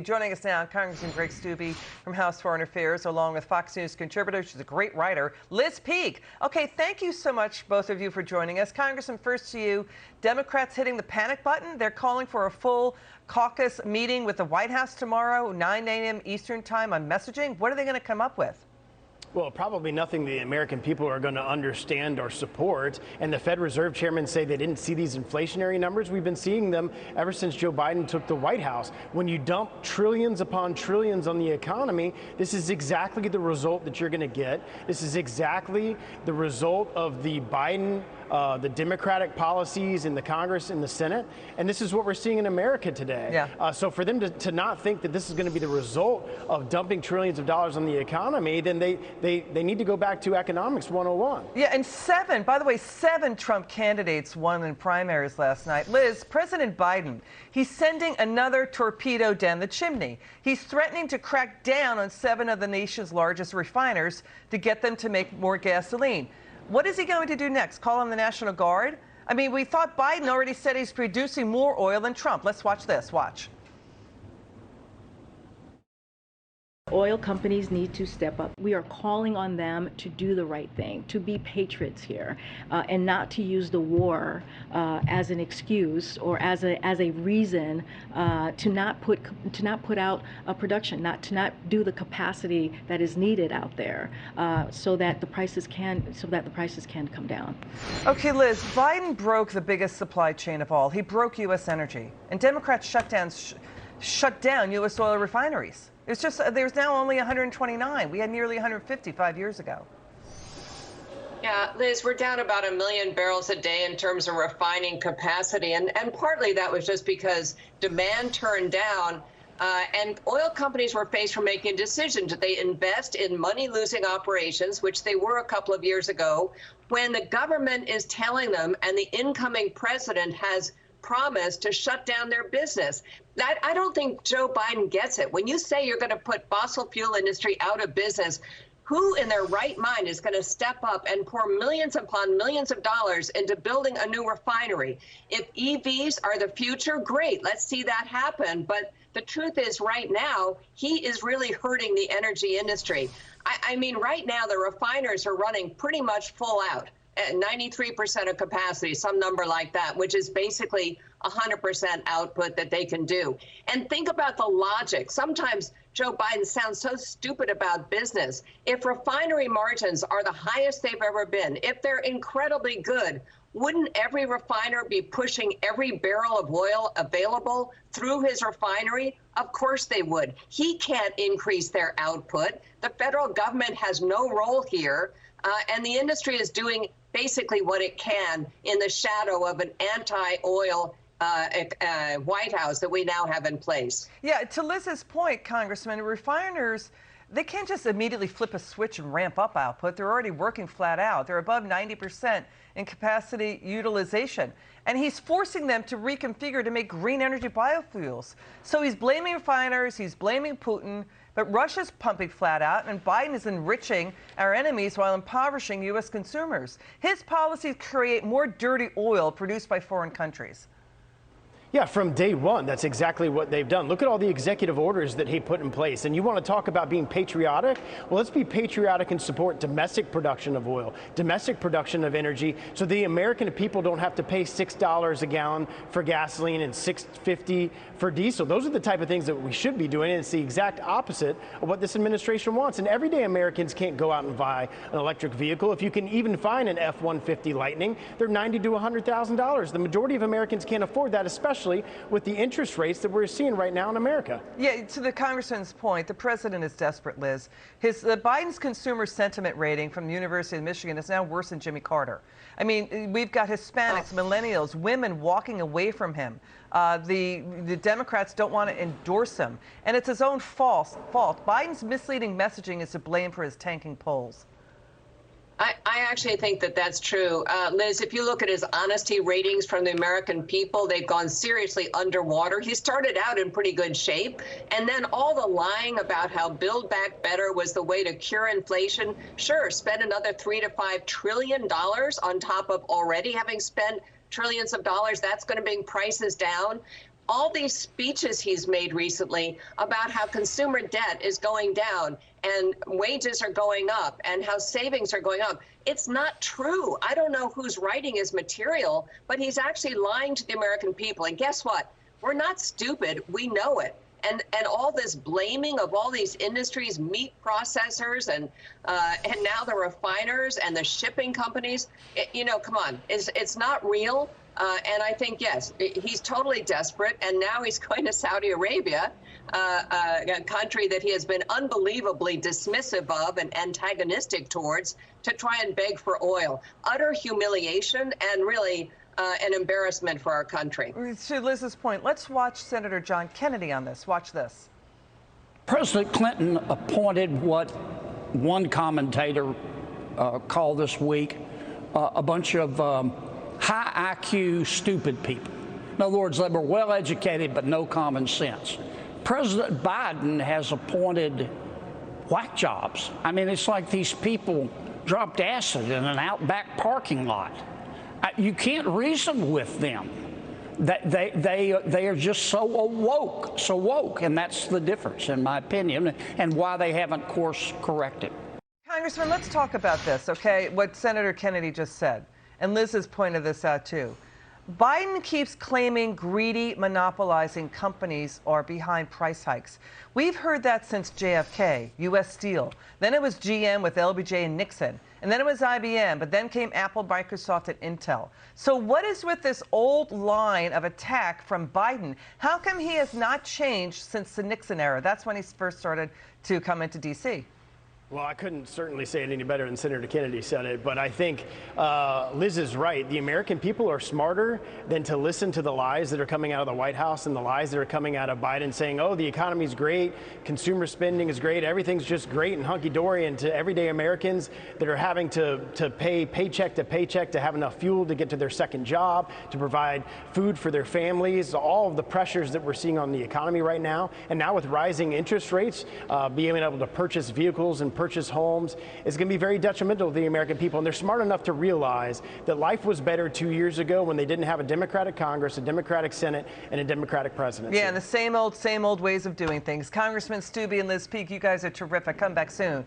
Joining us now, Congressman Greg Steube from House Foreign Affairs, along with Fox News contributor, she's a great writer, Liz Peek. Okay, thank you so much, both of you, for joining us. Congressman, first to you. Democrats hitting the panic button. They're calling for a full caucus meeting with the White House tomorrow, 9 a.m. Eastern time on messaging. What are they going to come up with? Well, probably nothing the American people are going to understand or support. And the Fed Reserve chairman say they didn't see these inflationary numbers. We've been seeing them ever since Joe Biden took the White House. When you dump trillions upon trillions on the economy, this is exactly the result that you're going to get. This is exactly the result of the Biden, the Democratic policies in the Congress and the Senate. And this is what we're seeing in America today. Yeah. So for them to not think that this is going to be the result of dumping trillions of dollars on the economy, then they need to go back to economics 101. Yeah, and seven Trump candidates won in primaries last night. Liz, President Biden, he's sending another torpedo down the chimney. He's threatening to crack down on 7 of the nation's largest refiners to get them to make more gasoline. What is he going to do next? Call on the National Guard? I mean, we thought Biden already said he's producing more oil than Trump. Let's watch this. Watch. Oil companies need to step up. We are calling on them to do the right thing, to be patriots here, and not to use the war as an excuse or as a reason to not put out a production, to not do the capacity that is needed out there, so that the prices can come down. Okay, Liz, Biden broke the biggest supply chain of all. He broke U.S. energy, and Democrats shut down U.S. oil refineries. It's just there's now only 129. We had nearly 150 5 years ago. Yeah, Liz, we're down about 1 million barrels a day in terms of refining capacity. And partly that was just because demand turned down and oil companies were faced with making decisions. Did they invest in money-losing operations, which they were a couple of years ago, when the government is telling them and the incoming president has promised to shut down their business? I don't think Joe Biden gets it. When you say you're going to put fossil fuel industry out of business, who in their right mind is going to step up and pour millions upon millions of dollars into building a new refinery? If EVs are the future, great, let's see that happen. But the truth is, right now, he is really hurting the energy industry. I mean, right now, the refiners are running pretty much full out. 93% of capacity, some number like that, which is basically 100% output that they can do. And think about the logic. Sometimes Joe Biden sounds so stupid about business. If refinery margins are the highest they've ever been, if they're incredibly good, wouldn't every refiner be pushing every barrel of oil available through his refinery? Of course they would. He can't increase their output. The federal government has no role here. And the industry is doing basically what it can in the shadow of an anti-oil White House that we now have in place. Yeah, to Liz's point, Congressman, refiners, they can't just immediately flip a switch and ramp up output. They're already working flat out. They're above 90% in capacity utilization. And he's forcing them to reconfigure to make green energy biofuels. So he's blaming refiners, he's blaming Putin, but Russia's pumping flat out, and Biden is enriching our enemies while impoverishing U.S. consumers. His policies create more dirty oil produced by foreign countries. Yeah, from day one, that's exactly what they've done. Look at all the executive orders that he put in place. And you want to talk about being patriotic? Well, let's be patriotic and support domestic production of oil, domestic production of energy, so the American people don't have to pay $6 a gallon for gasoline and $6.50 for diesel. Those are the type of things that we should be doing, and it's the exact opposite of what this administration wants. And everyday Americans can't go out and buy an electric vehicle. If you can even find an F-150 Lightning, they're $90,000 to $100,000. The majority of Americans can't afford that, especially with the interest rates that we're seeing right now in America. Yeah, to the congressman's point, the president is desperate, Liz. Biden's consumer sentiment rating from the University of Michigan is now worse than Jimmy Carter. I mean, we've got Hispanics, millennials, women walking away from him. The Democrats don't want to endorse him. And it's his own fault. Biden's misleading messaging is to blame for his tanking polls. I actually think that that's true. Liz, if you look at his honesty ratings from the American people, they've gone seriously underwater. He started out in pretty good shape. And then all the lying about how Build Back Better was the way to cure inflation. Sure, spend another $3 to $5 trillion on top of already having spent trillions of dollars. That's going to bring prices down. all these speeches he's made recently about how consumer debt is going down and wages are going up and how savings are going up. It's not true. I don't know who's writing his material, but he's actually lying to the American people. And guess what? We're not stupid. We know it. And all this blaming of all these industries, meat processors, and now the refiners and the shipping companies, come on, it's not real. And I think, yes, he's totally desperate. And now he's going to Saudi Arabia, a country that he has been unbelievably dismissive of and antagonistic towards, to try and beg for oil. Utter humiliation and really an embarrassment for our country. To Liz's point, let's watch Senator John Kennedy on this. Watch this. President Clinton appointed what one commentator called this week a bunch of high IQ, stupid people. In other words, they were well educated but no common sense. President Biden has appointed whack jobs. I mean, it's like these people dropped acid in an outback parking lot. You can't reason with them. They are just so woke, and that's the difference, in my opinion, and why they haven't course corrected. Congressman, let's talk about this, okay? What Senator Kennedy just said, and Liz has pointed this out too. Biden keeps claiming greedy, monopolizing companies are behind price hikes. We've heard that since JFK, U.S. Steel. Then it was GM with LBJ and Nixon. And then it was IBM, but then came Apple, Microsoft, and Intel. So what is with this old line of attack from Biden? How come he has not changed since the Nixon era? That's when he first started to come into D.C. Well, I couldn't certainly say it any better than Senator Kennedy said it, but I think Liz is right. The American people are smarter than to listen to the lies that are coming out of the White House and the lies that are coming out of Biden saying, oh, the economy's great, consumer spending is great, everything's just great and hunky-dory, and to everyday Americans that are having to pay paycheck to paycheck to have enough fuel to get to their second job, to provide food for their families, all of the pressures that we're seeing on the economy right now. And now with rising interest rates, being able to purchase vehicles and purchase homes is going to be very detrimental to the American people. And they're smart enough to realize that life was better 2 years ago when they didn't have a Democratic Congress, a Democratic Senate, and a Democratic presidency. Yeah, and the same old ways of doing things. Congressman Steube and Liz Peek, you guys are terrific. Come back soon.